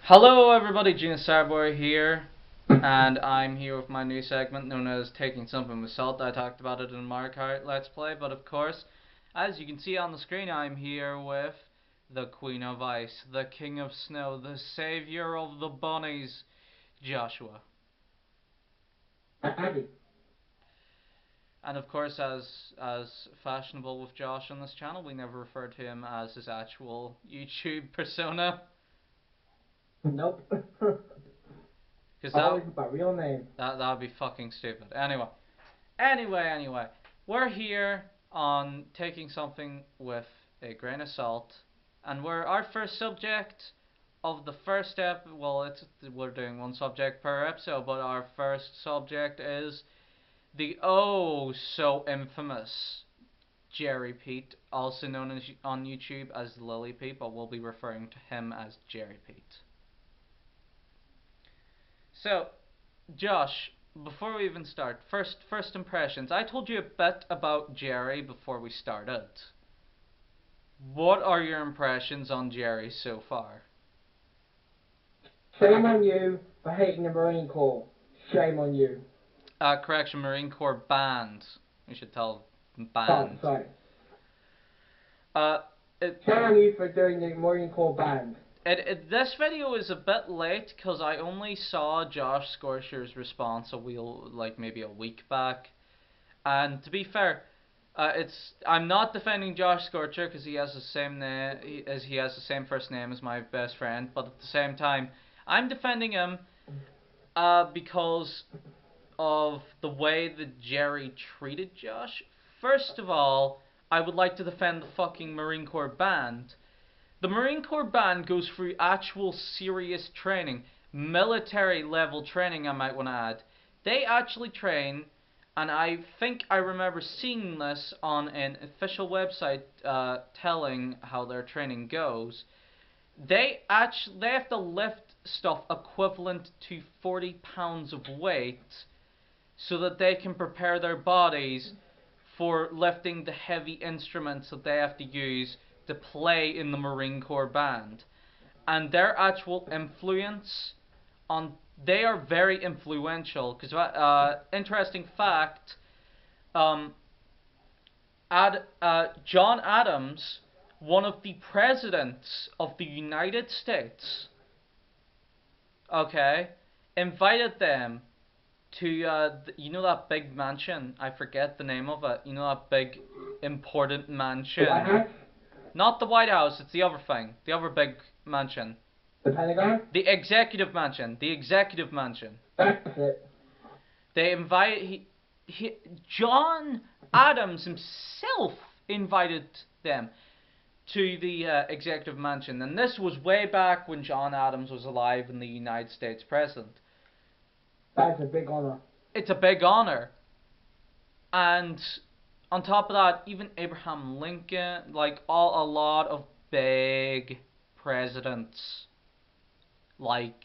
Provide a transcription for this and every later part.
Hello everybody, Gina Starboy here, and I'm here with my new segment known as Taking Something with Salt. I talked about it in Mario Kart Let's Play, but of course, as you can see on the screen, I'm here with the Queen of Ice, the King of Snow, the Savior of the Bunnies, Joshua. And of course, as fashionable with Josh on this channel, we never refer to him as his actual YouTube persona. Nope. Because Always my real name. That'd be fucking stupid. Anyway, we're here on taking something with a grain of salt, and our first subject of the first step. Well, we're doing one subject per episode, but our first subject is the oh so infamous Jerry Peet, also known on YouTube as Lily Peet, but we'll be referring to him as Jerry Peet. So, Josh, before we even start, first impressions. I told you a bit about Jerry before we started. What are your impressions on Jerry so far? Shame on you for hating the Marine Corps. Shame on you. Correction, Marine Corps band. We should tell Oh, band. sorry. Uh, Shame on you for doing the Marine Corps band. This video is a bit late because I only saw Josh Scorcher's response maybe a week back. And to be fair, I'm not defending Josh Scorcher because he has the same name he has the same first name as my best friend, but at the same time, I'm defending him because of the way that Jerry treated Josh. First of all, I would like to defend the fucking Marine Corps band. The Marine Corps band goes through actual serious training, military level training, I might want to add. They actually train, and I think I remember seeing this on an official website telling how their training goes. They have to lift stuff equivalent to 40 pounds of weight so that they can prepare their bodies for lifting the heavy instruments that they have to use to play in the Marine Corps band. And their actual influence on they are very influential because interesting fact, John Adams, one of the presidents of the United States, okay, invited them to you know that big mansion, I forget the name of it, you know that big important mansion. The White House? Not the White House, it's the other thing, the other big mansion. The Pentagon? The executive mansion. The executive mansion. That's it. They invite John Adams himself invited them to the executive mansion, and this was way back when John Adams was alive and the United States president. That's a big honor. It's a big honor, and on top of that, even Abraham Lincoln, like a lot of big presidents, like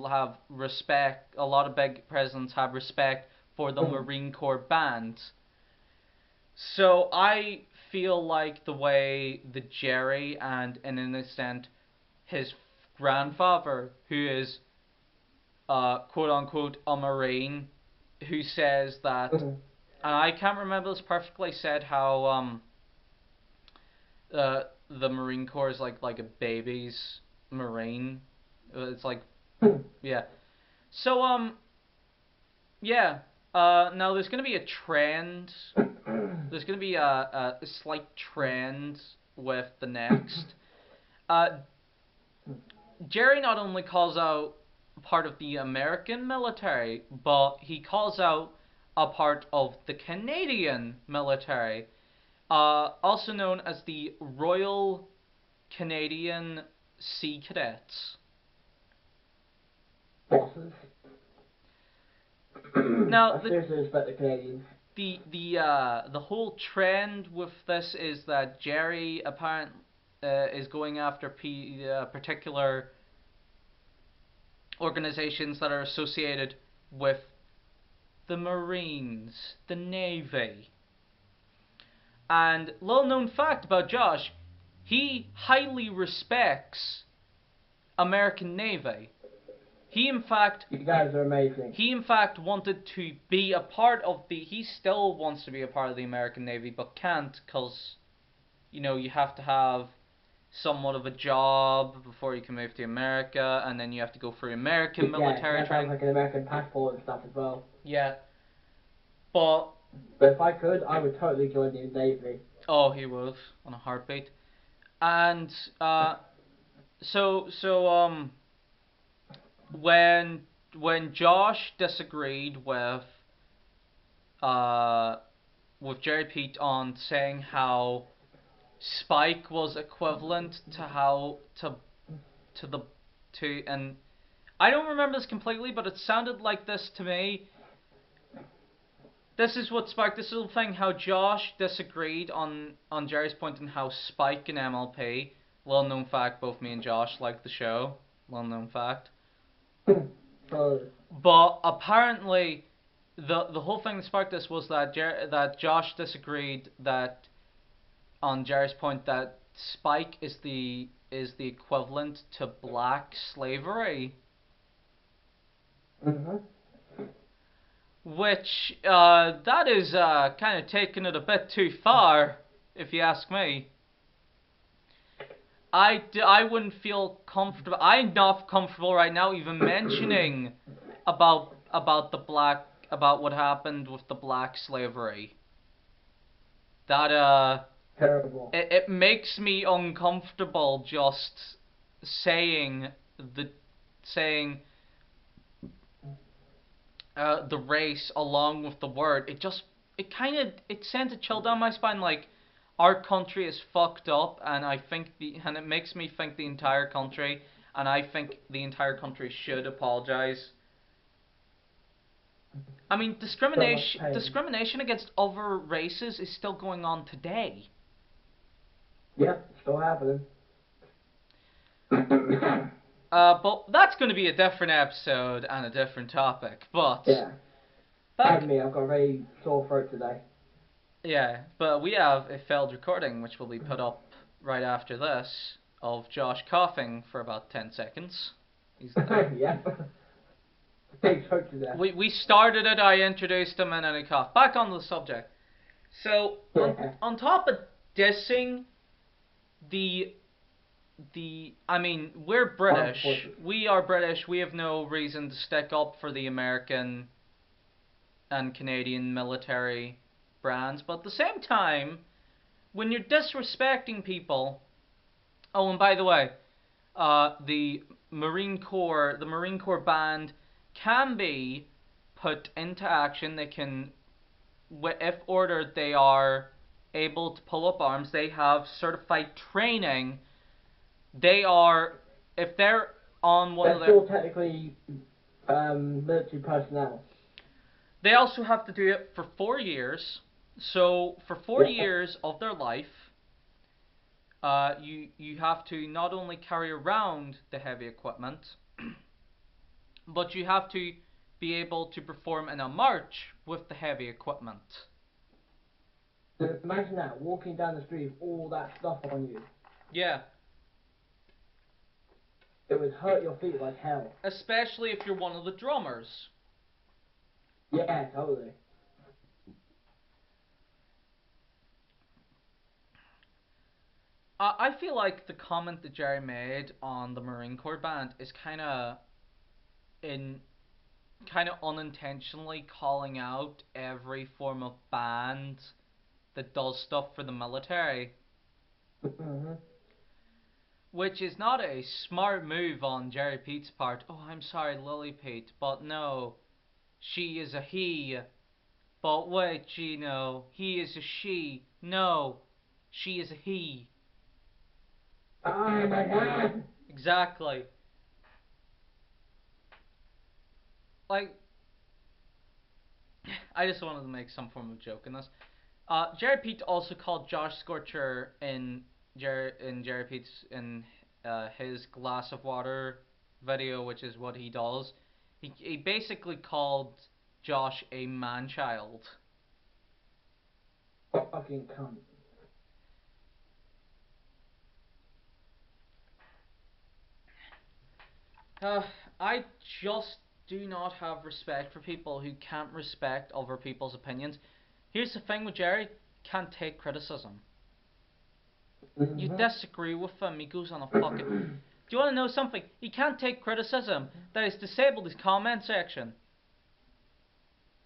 have respect. A lot of big presidents have respect for the Marine Corps band. So I feel like the way that Jerry and in an extent his grandfather, who is quote unquote a Marine, who says that, and I can't remember this perfectly, said how the Marine Corps is like a baby's Marine. It's like, yeah. So, yeah. Now there's gonna be a trend. There's gonna be a slight trend with the next. Jerry not only calls out part of the American military, but he calls out a part of the Canadian military, also known as the Royal Canadian Sea Cadets. Now, I seriously respect the Canadians. The whole trend with this is that Jerry apparently is going after particular organizations that are associated with the Marines, the Navy. And little known fact about Josh, he highly respects American Navy. He in fact You guys are amazing. He in fact wanted to be a part of the. He still wants to be a part of the American Navy, but can't because, you have to have somewhat of a job before you can move to America, and then you have to go for American military Yeah, training. like an American passport and stuff as well. Yeah, but if I could, I would totally join the Navy. oh, he would on a heartbeat. And so when Josh disagreed with Jerry Peet on saying how Spike was equivalent to and I don't remember this completely, but it sounded like this to me. This is what Spike. This little thing how Josh disagreed on Jerry's point on how Spike and MLP. Little known fact, both me and Josh like the show. Little known fact. But apparently, the whole thing that sparked this was that Josh disagreed on Jerry's point that Spike is the equivalent to black slavery. Mhm. Which that is kind of taking it a bit too far, if you ask me. I wouldn't feel comfortable. I'm not comfortable right now even mentioning about what happened with the black slavery. That Terrible. it makes me uncomfortable just saying the race along with the word. It sends a chill down my spine. Like, our country is fucked up, and it makes me think the entire country, and I think the entire country should apologize. I mean, discrimination against other races is still going on today. Yep, still happening. But that's going to be a different episode and a different topic. But yeah, I've got a very sore throat today. Yeah, but we have a failed recording which will be put up right after this of Josh coughing for about 10 seconds. Yeah. Big joke to that. We started it, I introduced him, and then he coughed. Back on the subject. So, on top of dissing I mean, we're British. We are British. We have no reason to stick up for the American and Canadian military brands. But at the same time, when you're disrespecting people... Oh, and by the way, the Marine Corps band can be put into action. They can, if ordered, they are able to pull up arms. They have certified training. They are, if they're on one of their... They're still technically military personnel. They also have to do it for 4 years. So, for 4 years of their life, you have to not only carry around the heavy equipment, but you have to be able to perform in a march with the heavy equipment. Imagine that, walking down the street with all that stuff on you. Yeah. It would hurt your feet like hell. Especially if you're one of the drummers. Yeah, totally. I feel like the comment that Jerry made on the Marine Corps band is kind of unintentionally calling out every form of band that does stuff for the military. Mm-hmm. Which is not a smart move on Jerry Peet's part. Oh, I'm sorry, Lily Pete, but no, she is a he. But wait, Gino, he is a she. No, she is a he. Oh my God. Exactly. Like, I just wanted to make some form of joke in this. Jerry Peet also called Josh Scorcher in Jerry Peet's his glass of water video, which is what he does. He basically called Josh a man-child. Fucking cunt. Uh, I just do not have respect for people who can't respect other people's opinions. Here's the thing with Jerry, can't take criticism. You Mm-hmm. disagree with him, he goes on a fucking... Do you want to know something? He can't take criticism that he's disabled his comment section.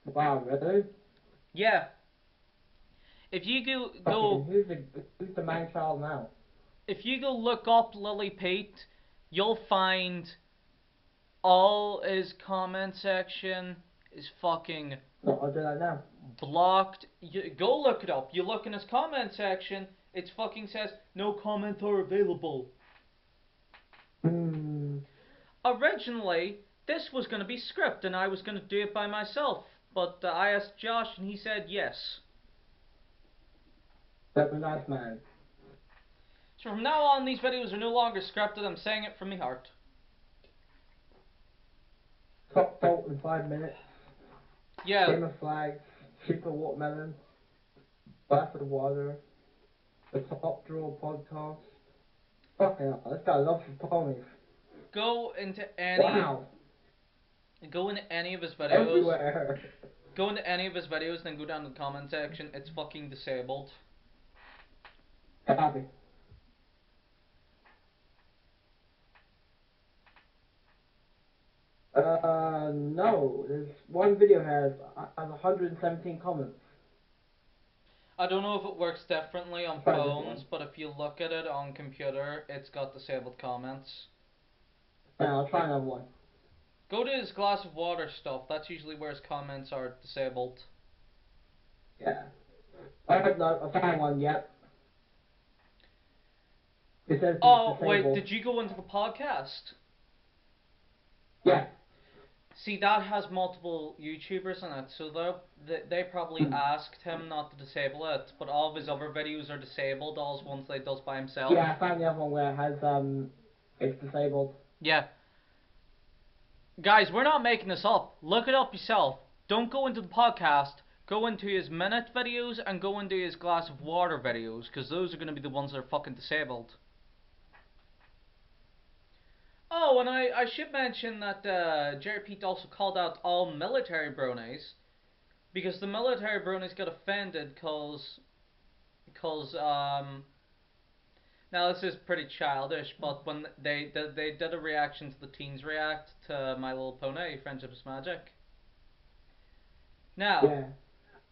Wow, really? Yeah. If you Fucking, who's the man child now? if you go look up Lily Peet, you'll find all his comment section is fucking What, I'll do that now. blocked. Go look it up. You look in his comment section, it fucking says no commenter available. Hmm. Originally, this was going to be script and I was going to do it by myself, but I asked Josh and he said yes. That's a nice man. So from now on, these videos are no longer scripted. I'm saying it from my heart. Top salt in 5 minutes. Yeah. Game of flags. Super watermelon. Glass of water. The top drawer podcast. Fucking hell, this guy loves his ponies. Go into Wow. any of his videos. Everywhere. Go into any of his videos, then go down to the comment section. It's fucking disabled. Happy. No. There's one video has 117 comments. I don't know if it works differently on Try this phones, one. but if you look at it on computer, it's got disabled comments. Yeah, I'll try another one. Go to his glass of water stuff. That's usually where his comments are disabled. Yeah. No, I found one, yep. It says Oh, disabled. wait, did you go into the podcast? Yeah. See, that has multiple YouTubers in it, so they probably asked him not to disable it, but all of his other videos are disabled, all his ones that he does by himself. Yeah, I found the other one where it has, it's disabled. Yeah. Guys, we're not making this up. Look it up yourself. Don't go into the podcast. Go into his minute videos and go into his glass of water videos, because those are going to be the ones that are fucking disabled. Oh, and I should mention that Jerry Peet also called out all military bronies, because the military bronies got offended because now this is pretty childish, but when they did a reaction to the teens react to My Little Pony, Friendship is Magic. Now, Yeah.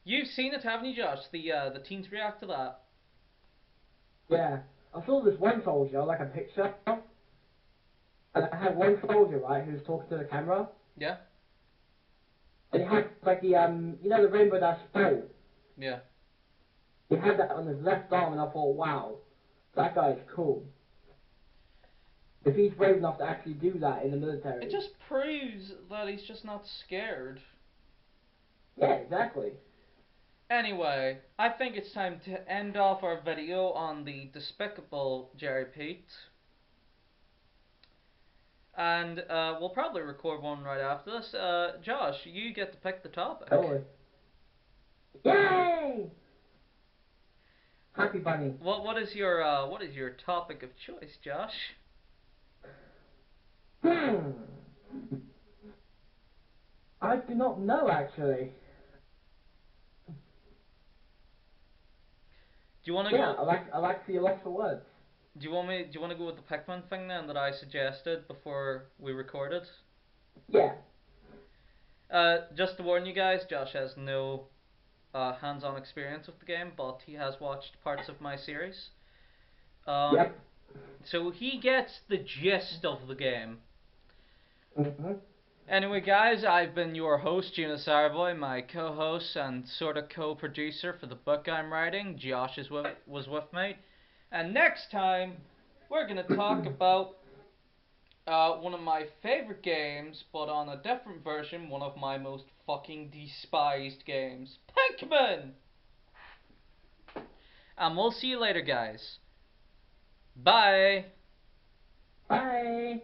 you've seen it, haven't you, Josh? The teens react to that. Yeah. I saw this one soldier, like a picture, and I had one soldier, right, who was talking to the camera, Yeah. and he had, like, the, you know the Rainbow Dash pole? Yeah. He had that on his left arm, and I thought, wow, that guy is cool. If he's brave enough to actually do that in the military. It just proves that he's just not scared. Yeah, exactly. Anyway, I think it's time to end off our video on the despicable Jerry Peet. And we'll probably record one right after this. Josh, you get to pick the topic. Totally. Yay! Happy Bunny. What is your topic of choice, Josh? I do not know, actually. Do you want to Yeah, go? I like the Alexa words. Do you want to go with the Pikmin thing then that I suggested before we recorded? Yeah. Just to warn you guys, Josh has no hands-on experience with the game, but he has watched parts of my series. Yep. So he gets the gist of the game. Mm-hmm. Anyway, guys, I've been your host, Gina Sarboy, my co-host and sort of co-producer for the book I'm writing. Josh was with me. And next time, we're going to talk about one of my favorite games, but on a different version, one of my most fucking despised games, Pikmin! And we'll see you later, guys. Bye! Bye!